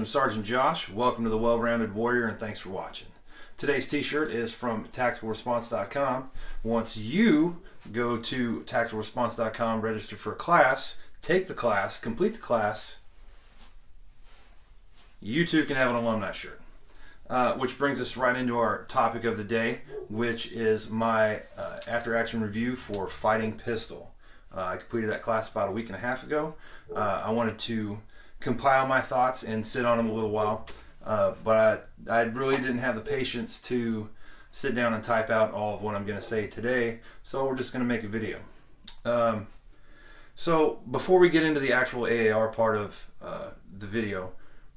Sergeant Josh. Welcome to the Well-Rounded Warrior, and thanks for watching. Today's t-shirt is from tacticalresponse.com. Once you go to tacticalresponse.com, register for a class, take the class, complete the class, you too can have an alumni shirt. Which brings us right into our topic of the day, which is my after-action review for Fighting Pistol. I completed that class about a week and a half ago. I wanted to compile my thoughts and sit on them a little while, but I really didn't have the patience to sit down and type out all of what I'm going to say today, so we're just going to make a video. So before we get into the actual AAR part of the video,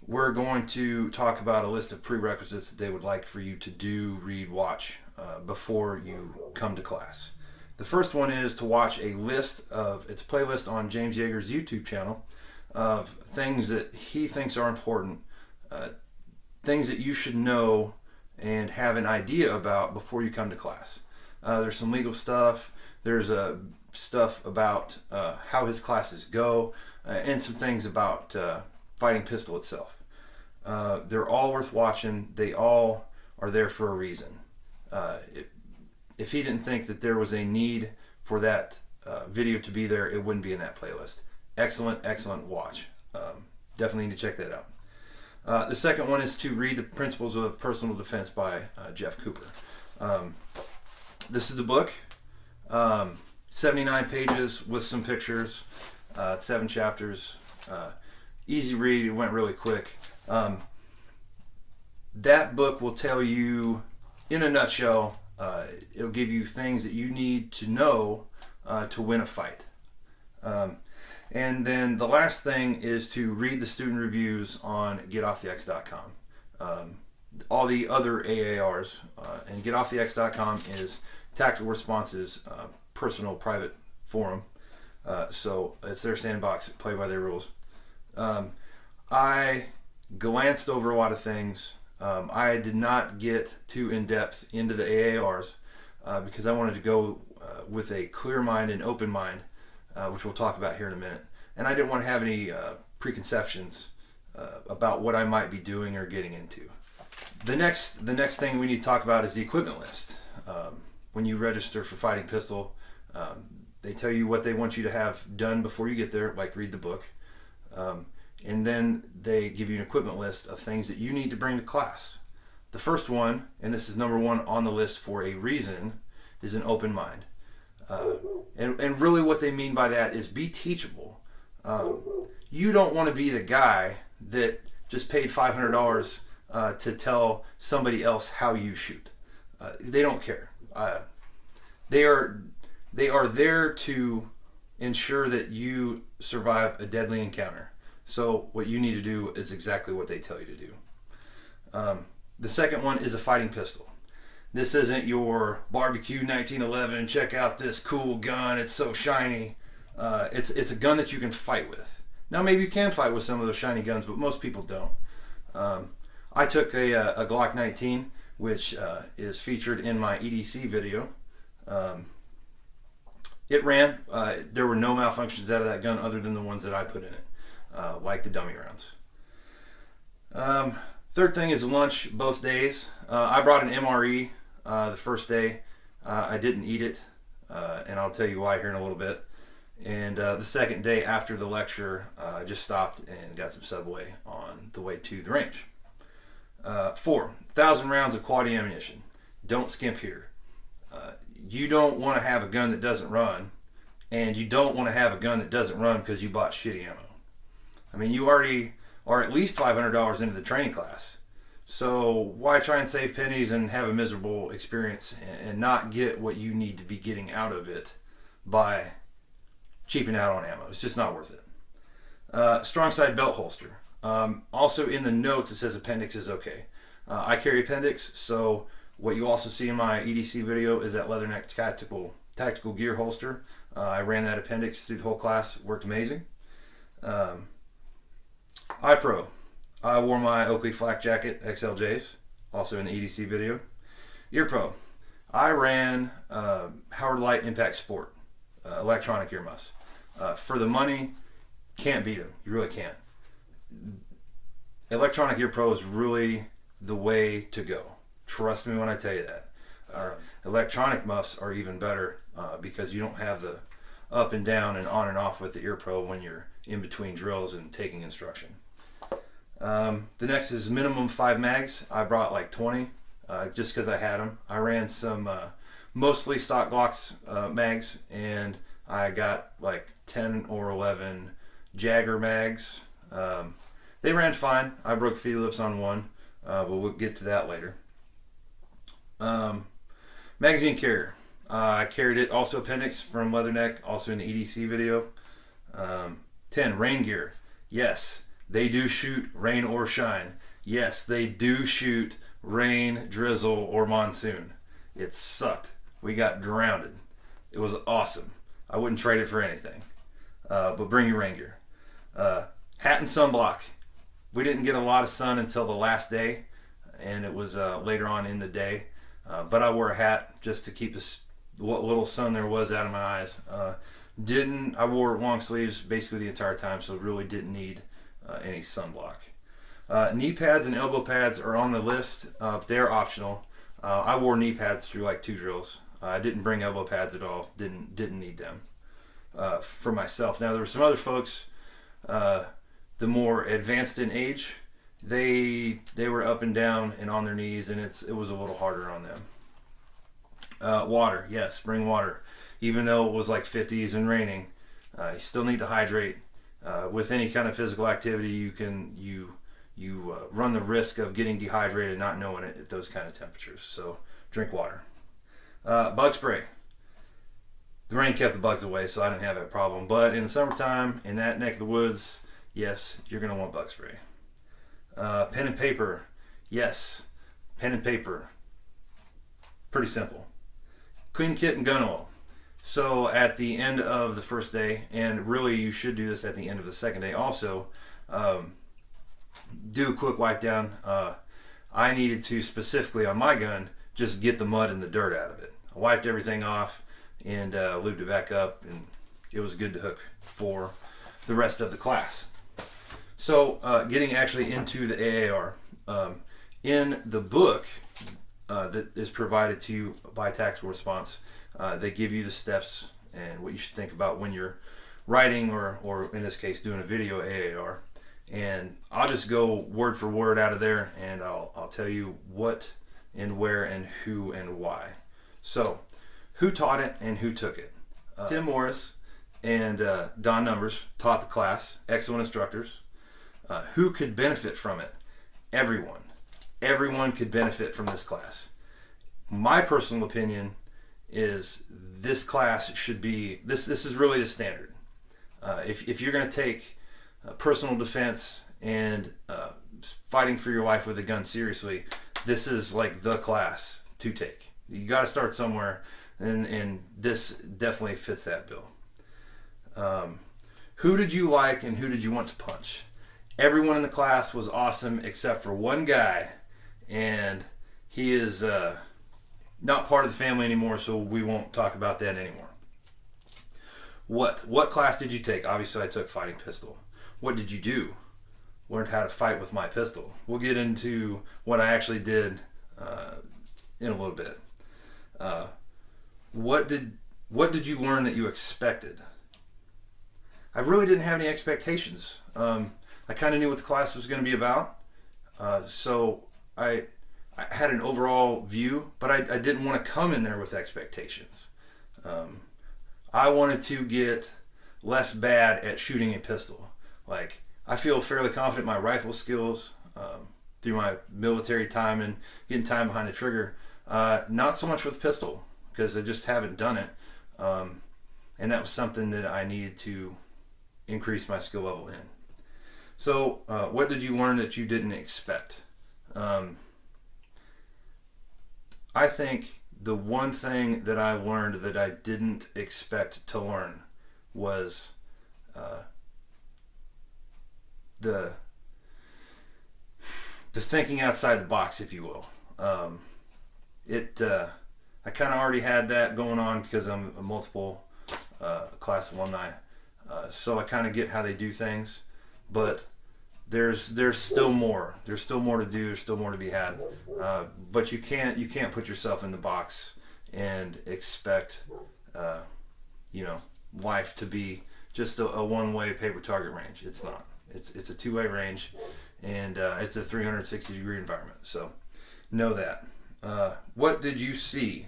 we're going to talk about a list of prerequisites that they would like for you to do, read, watch before you come to class. The first one is to watch a list of, it's a playlist on James Yeager's YouTube channel, of things that he thinks are important, things that you should know and have an idea about before you come to class. There's some legal stuff, there's stuff about how his classes go, and some things about Fighting Pistol itself. They're all worth watching. They all are there for a reason. If he didn't think that there was a need for that video to be there, it wouldn't be in that playlist. Excellent watch. Definitely need to check that out. The second one is to read The Principles of Personal Defense by Jeff Cooper. This is the book. 79 pages with some pictures. 7 chapters. Easy read. It went really quick. That book will tell you, in a nutshell, it'll give you things that you need to know to win a fight. And then the last thing is to read the student reviews on getoffthex.com. All the other AARs, and getoffthex.com is Tactical Response's personal private forum. So it's their sandbox, play by their rules. I glanced over a lot of things. I did not get too in-depth into the AARs because I wanted to go with a clear mind and open mind, which we'll talk about here in a minute. And I didn't want to have any preconceptions about what I might be doing or getting into. The next thing we need to talk about is the equipment list. When you register for Fighting Pistol, they tell you what they want you to have done before you get there, like read the book. And then they give you an equipment list of things that you need to bring to class. The first one, and this is number one on the list for a reason, is an open mind. And really what they mean by that is be teachable. You don't want to be the guy that just paid $500 to tell somebody else how you shoot. They don't care. They are there to ensure that you survive a deadly encounter. So what you need to do is exactly what they tell you to do. The second one is a fighting pistol. This isn't your barbecue 1911, check out this cool gun, it's so shiny. It's a gun that you can fight with. Now maybe you can fight with some of those shiny guns, but most people don't. I took a Glock 19, which is featured in my EDC video. It ran. There were no malfunctions out of that gun other than the ones that I put in it, like the dummy rounds. Third thing is lunch both days. I brought an MRE the first day. I didn't eat it, and I'll tell you why here in a little bit. And the second day after the lecture, I just stopped and got some Subway on the way to the range. 4,000 rounds of quad ammunition. Don't skimp here. You don't want to have a gun that doesn't run, and you don't want to have a gun that doesn't run because you bought shitty ammo. I mean, you already are at least $500 into the training class. So why try and save pennies and have a miserable experience and not get what you need to be getting out of it by cheaping out on ammo? It's just not worth it. Strong side belt holster. Also in the notes it says appendix is okay. I carry appendix, so what you also see in my EDC video is that leatherneck tactical gear holster. I ran that appendix through the whole class. Worked amazing. iPro. I wore my Oakley flak jacket XLJs, also in the EDC video. Ear Pro. I ran Howard Light Impact Sport, electronic ear muffs. For the money, can't beat them. You really can't. Electronic Ear Pro is really the way to go. Trust me when I tell you that. Electronic muffs are even better because you don't have the up and down and on and off with the Ear Pro when you're in between drills and taking instruction. The next is minimum 5 mags. I brought like 20 just because I had them. I ran some mostly stock Glocks mags, and I got like 10 or 11 Jagger mags. They ran fine. I broke Phillips on one, but we'll get to that later. Magazine carrier. I carried it, also appendix from Leatherneck, also in the EDC video. 10, rain gear. Yes, they do shoot rain or shine. Yes, they do shoot rain, drizzle, or monsoon. It sucked. We got drowned. It was awesome. I wouldn't trade it for anything. But bring your rain gear. Hat and sunblock. We didn't get a lot of sun until the last day, and it was later on in the day. But I wore a hat just to keep what little sun there was out of my eyes. I wore long sleeves basically the entire time, so really didn't need any sunblock. Knee pads and elbow pads are on the list. They're optional. I wore knee pads through like 2 drills. I didn't bring elbow pads at all. Didn't need them for myself. Now there were some other folks, the more advanced in age. They were up and down and on their knees, and it was a little harder on them. Water, yes, bring water. Even though it was like 50s and raining, you still need to hydrate. With any kind of physical activity, you run the risk of getting dehydrated, not knowing it at those kind of temperatures. So drink water. Bug spray. The rain kept the bugs away, so I didn't have that problem. But in the summertime, in that neck of the woods, yes, you're going to want bug spray. Pen and paper. Yes, pen and paper. Pretty simple. Clean kit and gun oil. So at the end of the first day, and really you should do this at the end of the second day also, do a quick wipe down. I needed to, specifically on my gun, just get the mud and the dirt out of it. I wiped everything off and lubed it back up, and it was good to hook for the rest of the class. So getting actually into the AAR, in the book that is provided to you by Tactical Response, they give you the steps and what you should think about when you're writing or in this case doing a video AAR. And I'll just go word for word out of there, and I'll tell you what and where and who and why. So who taught it and who took it? Tim Morris and Don Numbers taught the class, excellent instructors. Who could benefit from it? Everyone. Everyone could benefit from this class. My personal opinion is this class should be, this is really the standard. If you're going to take personal defense and fighting for your life with a gun seriously, this is like the class to take. You got to start somewhere, and this definitely fits that bill. Who did you like and who did you want to punch? Everyone in the class was awesome except for one guy, and he is not part of the family anymore, so we won't talk about that anymore. What class did you take? Obviously I took fighting pistol. What did you do? Learned how to fight with my pistol. We'll get into what I actually did in a little bit. What did you learn that you expected? I really didn't have any expectations. I kind of knew what the class was going to be about, so I had an overall view, but I didn't want to come in there with expectations. I wanted to get less bad at shooting a pistol. Like, I feel fairly confident in my rifle skills through my military time and getting time behind the trigger. Not so much with pistol, because I just haven't done it. And that was something that I needed to increase my skill level in. So what did you learn that you didn't expect? I think the one thing that I learned that I didn't expect to learn was the thinking outside the box, if you will. I kind of already had that going on because I'm a multiple class alumni, so I kind of get how they do things. But there's still more. There's still more to do. There's still more to be had. But you can't put yourself in the box and expect life to be just a one-way paper target range. It's not. It's a two-way range, and it's a 360-degree environment. So know that. What did you see?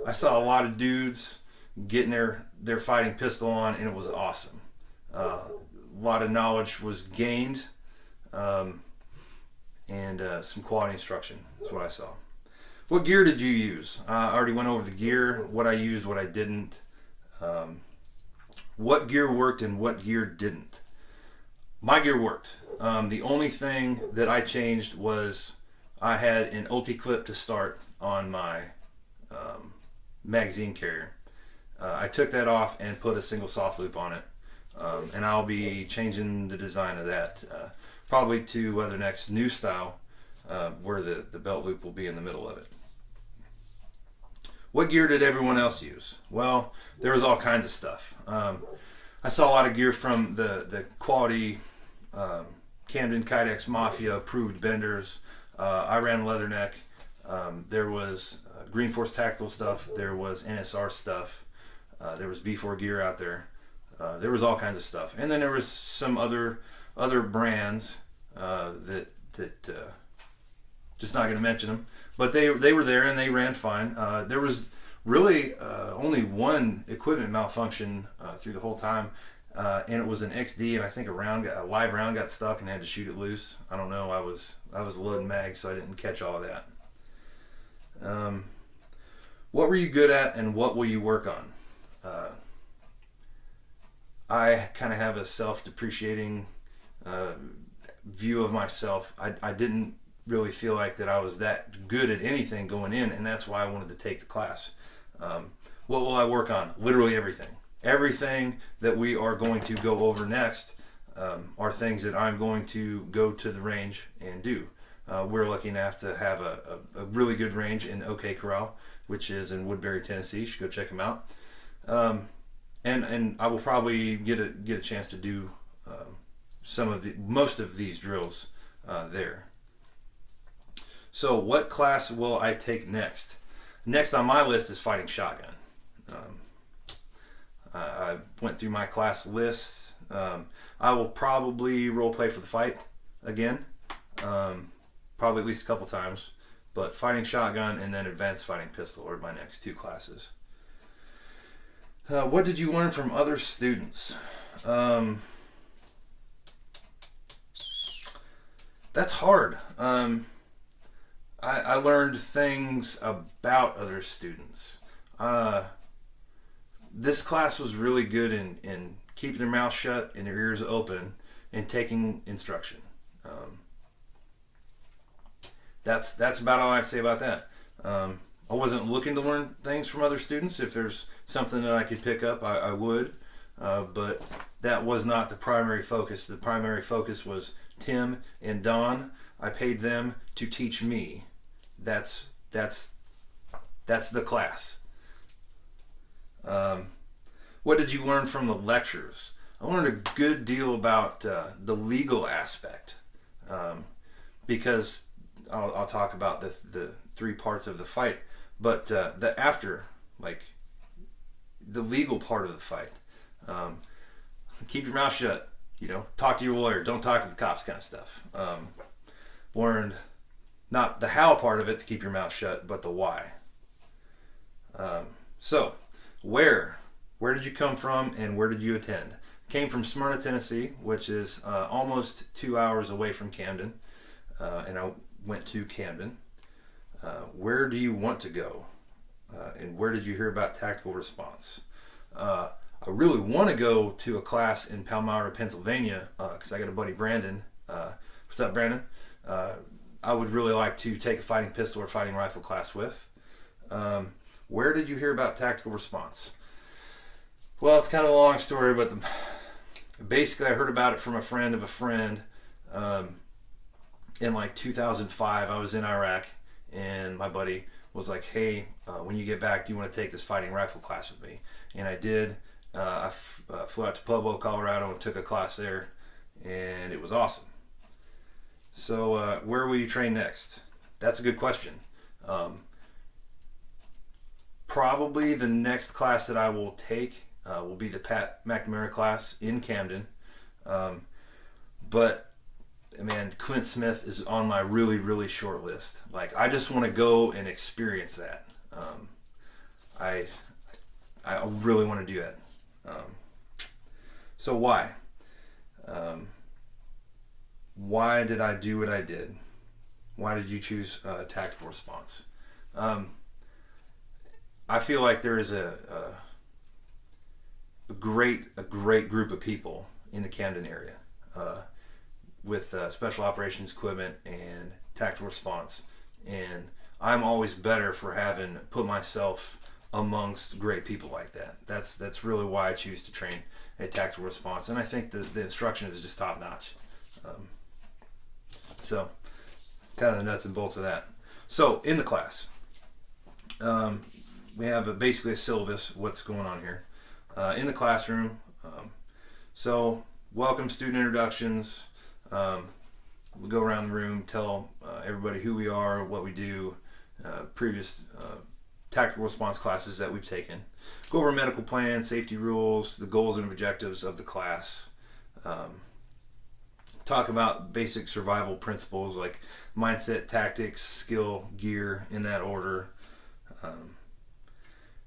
I saw a lot of dudes getting their fighting pistol on, and it was awesome. A lot of knowledge was gained, and some quality instruction. That's what I saw. What gear did you use? I already went over the gear, what I used, what I didn't. What gear worked and what gear didn't. My gear worked. The only thing that I changed was I had an ulti clip to start on my magazine carrier. I took that off and put a single soft loop on it, and I'll be changing the design of that probably to the next new style where the belt loop will be in the middle of it. What gear did everyone else use? Well, there was all kinds of stuff. I saw a lot of gear from the quality Camden Kydex Mafia approved benders. I ran Leatherneck. There was Green Force Tactical stuff. There was NSR stuff. There was B4 gear out there. There was all kinds of stuff. And then there was some other brands that just not going to mention them, but they were there and they ran fine. There was really only one equipment malfunction through the whole time, and it was an XD, and I think a live round got stuck and I had to shoot it loose. I don't know. I was loading mags, so I didn't catch all of that. What were you good at, and what will you work on? I kind of have a self-depreciating view of myself. I didn't really feel like that I was that good at anything going in, and that's why I wanted to take the class. What will I work on? Literally everything. Everything that we are going to go over next are things that I'm going to go to the range and do. We're lucky enough to have a really good range in OK Corral, which is in Woodbury, Tennessee. You should go check them out. And I will probably get a chance to do most of these drills there. So what class will I take next? Next on my list is fighting shotgun. I went through my class list. I will probably role play for the fight again, probably at least a couple times. But fighting shotgun and then advanced fighting pistol are my next two classes. What did you learn from other students? That's hard. I learned things about other students. This class was really good in keeping their mouth shut and their ears open and taking instruction. That's about all I have to say about that. I wasn't looking to learn things from other students. If there's something that I could pick up, I would. But that was not the primary focus. The primary focus was Tim and Don. I paid them to teach me. That's the class. What did you learn from the lectures? I learned a good deal about the legal aspect, because I'll talk about the three parts of the fight, but the after, like the legal part of the fight. Keep your mouth shut. Talk to your lawyer. Don't talk to the cops, kind of stuff. Learned not the how part of it to keep your mouth shut, but the why. So, where did you come from and where did you attend? Came from Smyrna, Tennessee, which is almost 2 hours away from Camden, and I went to Camden. Where do you want to go? And where did you hear about tactical response? I really want to go to a class in Palmyra, Pennsylvania, because I got a buddy, Brandon. What's up, Brandon? I would really like to take a fighting pistol or fighting rifle class with. Where did you hear about tactical response? Well, it's kind of a long story, but basically I heard about it from a friend of a friend. In like 2005, I was in Iraq, and my buddy was like, hey, when you get back, do you want to take this fighting rifle class with me? And I did. I flew out to Pueblo, Colorado, and took a class there, and it was awesome. So where will you train next? That's a good question. Probably the next class that I will take will be the Pat McNamara class in Camden. But man, Clint Smith is on my really, really short list. Like, I just want to go and experience that. I really want to do that. So why? Why did I do what I did? Why did you choose tactical response? I feel like there is a great group of people in the Camden area with special operations equipment and tactical response, and I'm always better for having put myself amongst great people like that. That's really why I choose to train at tactical response, and I think the instruction is just top notch. So kind of the nuts and bolts of that. So in the class, we have basically a syllabus, what's going on here. In the classroom, so welcome, student introductions. We go around the room, tell everybody who we are, what we do, previous tactical response classes that we've taken. Go over medical plan, safety rules, the goals and objectives of the class. Talk about basic survival principles like mindset, tactics, skill, gear, in that order.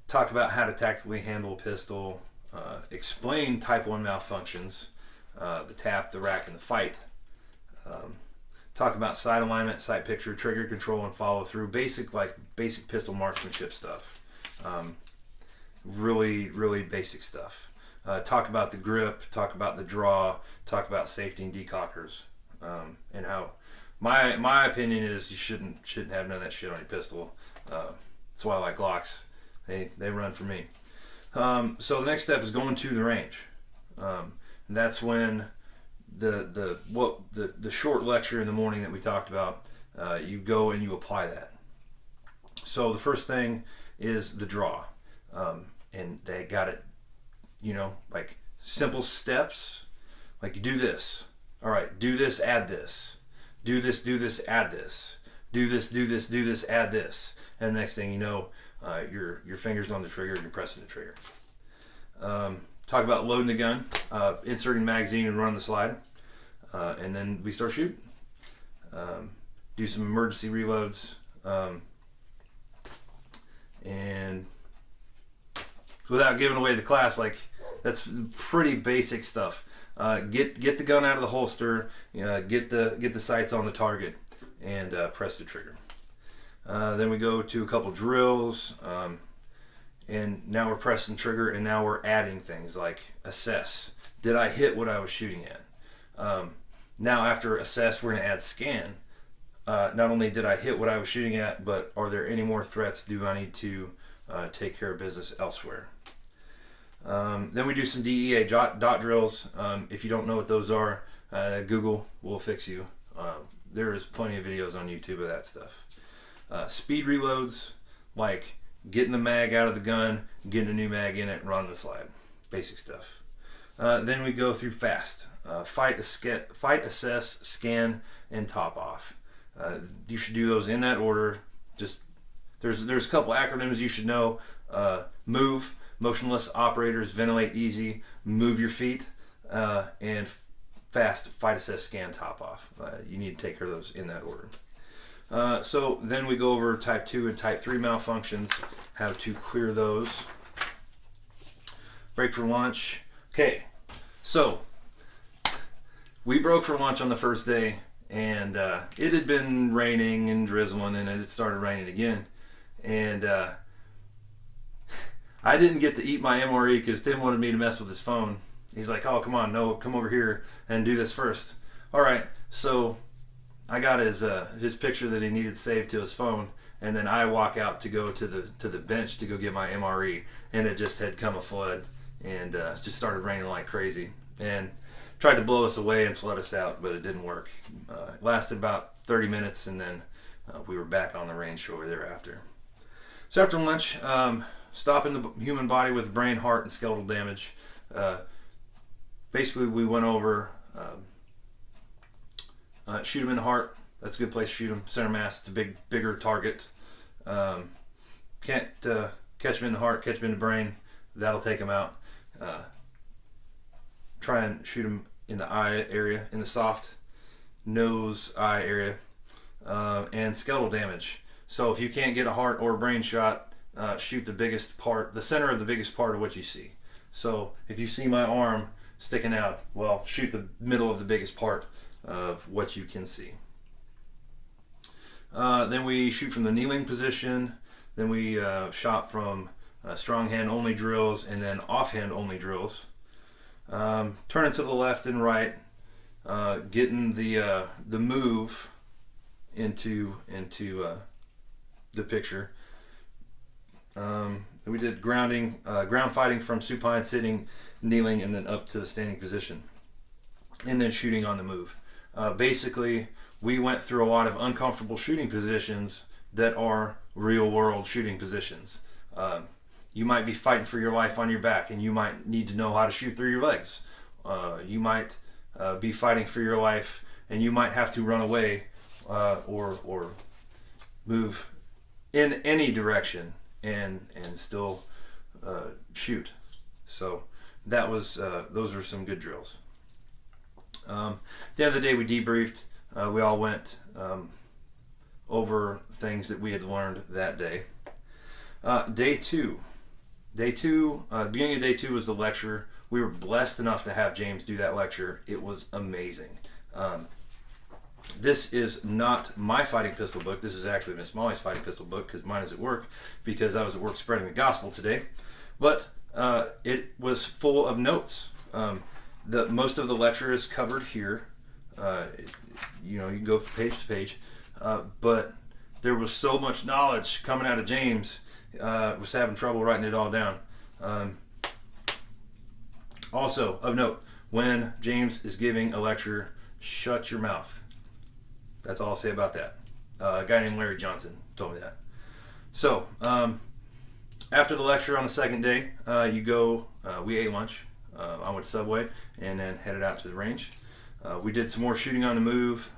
Talk about how to tactically handle a pistol. Explain type 1 malfunctions, the tap, the rack, and the fight. Talk about sight alignment, sight picture, trigger control, and follow through. Basic pistol marksmanship stuff. Really basic stuff. Talk about the grip, talk about the draw, talk about safety and decockers, and how my opinion is you shouldn't have none of that shit on your pistol. That's why I like Glocks. They run for me. So the next step is going to the range. And that's when the short lecture in the morning that we talked about, you go and you apply that. So the first thing is the draw, and they got it, like simple steps. Like, you do this. All right, do this, add this. Do this, add this. Do this, add this. And the next thing you know, your finger's on the trigger and you're pressing the trigger. Talk about loading the gun, inserting magazine and running the slide. And then we start shooting. Do some emergency reloads. And without giving away the class, like, that's pretty basic stuff. Get the gun out of the holster, get the sights on the target, and press the trigger. Then we go to a couple drills, and now we're pressing trigger, and now we're adding things like assess. Did I hit what I was shooting at? Now after assess, we're going to add scan. Not only did I hit what I was shooting at, but are there any more threats? Do I need to take care of business elsewhere? Then we do some DEA dot drills. If you don't know what those are, Google will fix you. There is plenty of videos on YouTube of that stuff. Speed reloads, like getting the mag out of the gun, getting a new mag in it, running the slide. Basic stuff. Then we go through fast. Fight, assess, scan, and top off. You should do those in that order. Just there's a couple acronyms you should know. Move, motionless operators, ventilate easy, move your feet, and fast, fight, assess, scan, top off. You need to take care of those in that order. So then we go over type 2 and type 3 malfunctions, how to clear those. Break for lunch. Okay, so we broke for lunch on the first day, and it had been raining and drizzling, and it had started raining again. And I didn't get to eat my MRE because Tim wanted me to mess with his phone. He's like, oh, come on, no, come over here and do this first. All right, so I got his picture that he needed saved to his phone, and then I walk out to go to the bench to go get my MRE, and it just had come a flood, and it just started raining like crazy, and tried to blow us away and flood us out, but it didn't work. It lasted about 30 minutes, and then we were back on the range shortly thereafter. So after lunch, stopping the human body with brain, heart, and skeletal damage. Basically, we went over Shoot them in the heart. That's a good place to shoot them. Center mass, it's a bigger target. Can't catch them in the heart, catch them in the brain. That'll take them out. Try and shoot them in the eye area, in the soft nose eye area, and skeletal damage. So if you can't get a heart or a brain shot, shoot the biggest part, the center of the biggest part of what you see. So if you see my arm sticking out, well, shoot the middle of the biggest part of what you can see. Then we shoot from the kneeling position. Then we shot from strong hand only drills and then offhand only drills. Turning to the left and right, getting the move into the picture. We did ground fighting from supine, sitting, kneeling, and then up to the standing position, and then shooting on the move. Basically, we went through a lot of uncomfortable shooting positions that are real world shooting positions. You might be fighting for your life on your back, and you might need to know how to shoot through your legs. You might be fighting for your life, and you might have to run away or move in any direction and still shoot. So that was those were some good drills. At the end of the day, we debriefed. We all went over things that we had learned that day. Day two, beginning of day two was the lecture. We were blessed enough to have James do that lecture. It was amazing. This is not my fighting pistol book. This is actually Miss Molly's fighting pistol book, because mine is at work, because I was at work spreading the gospel today. But it was full of notes. Most of the lecture is covered here. You can go from page to page. But there was so much knowledge coming out of James. Was having trouble writing it all down. Also, of note, when James is giving a lecture, shut your mouth. That's all I'll say about that. A guy named Larry Johnson told me that. So, after the lecture on the second day, we ate lunch. I went to Subway and then headed out to the range. We did some more shooting on the move.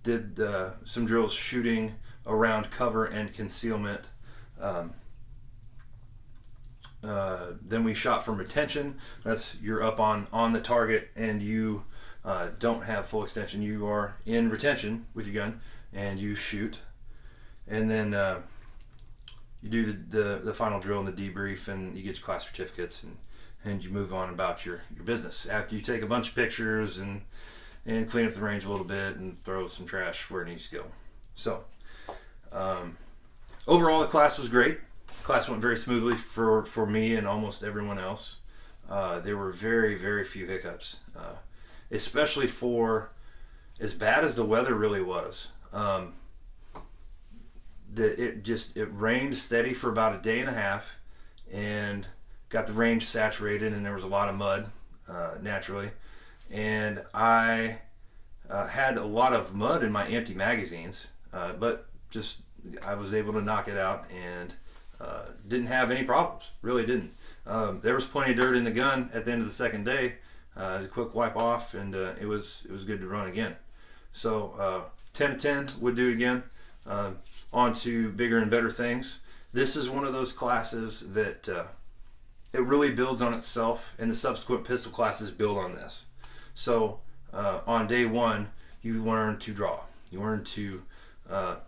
Did some drills shooting around cover and concealment. Then we shot from retention. That's you're up on the target and you don't have full extension. You are in retention with your gun and you shoot. And then you do the final drill and the debrief, and you get your class certificates, and you move on about your business. After you take a bunch of pictures and clean up the range a little bit and throw some trash where it needs to go. So overall, the class was great. The class went very smoothly for me and almost everyone else. There were very, very few hiccups, especially for as bad as the weather really was. It rained steady for about a day and a half and got the range saturated, and there was a lot of mud naturally. And I had a lot of mud in my empty magazines, but I was able to knock it out and didn't have any problems. Really didn't. There was plenty of dirt in the gun at the end of the second day. A quick wipe off, and it was good to run again. So 10 to 10 would do it again. On to bigger and better things. This is one of those classes that it really builds on itself, and the subsequent pistol classes build on this. So on day one, you learn to draw. You learn to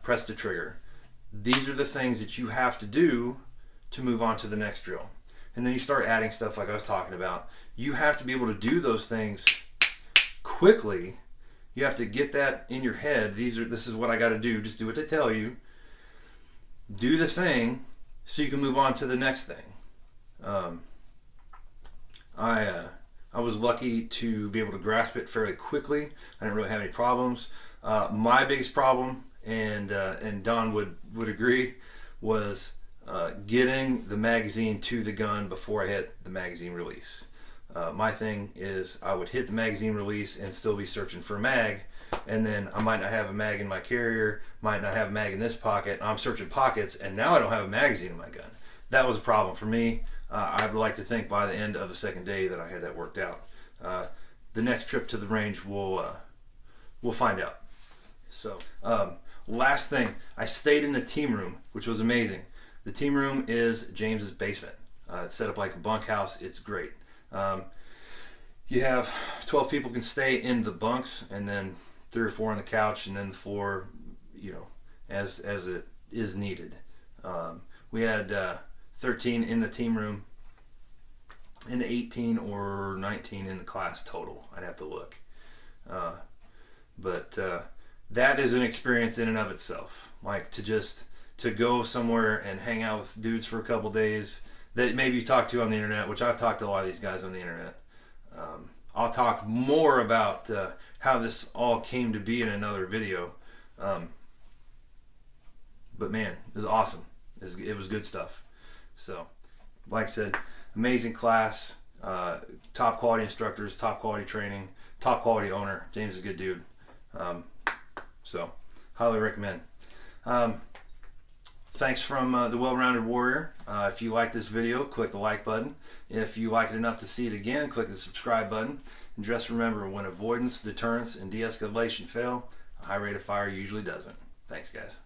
press the trigger. These are the things that you have to do to move on to the next drill. And then you start adding stuff like I was talking about. You have to be able to do those things quickly. You have to get that in your head. This is what I got to do. Just do what they tell you. Do the thing so you can move on to the next thing. I was lucky to be able to grasp it fairly quickly. I didn't really have any problems. My biggest problem, and Don would agree, was getting the magazine to the gun before I hit the magazine release. My thing is I would hit the magazine release and still be searching for a mag, and then I might not have a mag in my carrier, might not have a mag in this pocket. I'm searching pockets, and now I don't have a magazine in my gun. That was a problem for me. I'd like to think by the end of the second day that I had that worked out. The next trip to the range we'll We'll find out. So, last thing, I stayed in the team room, which was amazing. The team room is James's basement. It's set up like a bunkhouse. It's great. You have 12 people can stay in the bunks, and then 3 or 4 on the couch, and then the floor, as it is needed. We had 13 in the team room, and 18 or 19 in the class total. I'd have to look. But that is an experience in and of itself. Like to go somewhere and hang out with dudes for a couple days that maybe you talk to on the internet, which I've talked to a lot of these guys on the internet. I'll talk more about how this all came to be in another video. But man, it was awesome. It was good stuff. So, like I said, amazing class, top quality instructors, top quality training, top quality owner. James is a good dude. So, highly recommend. Thanks from the Well-Rounded Warrior. If you like this video, click the like button. If you like it enough to see it again, click the subscribe button. And just remember, when avoidance, deterrence, and de-escalation fail, a high rate of fire usually doesn't. Thanks, guys.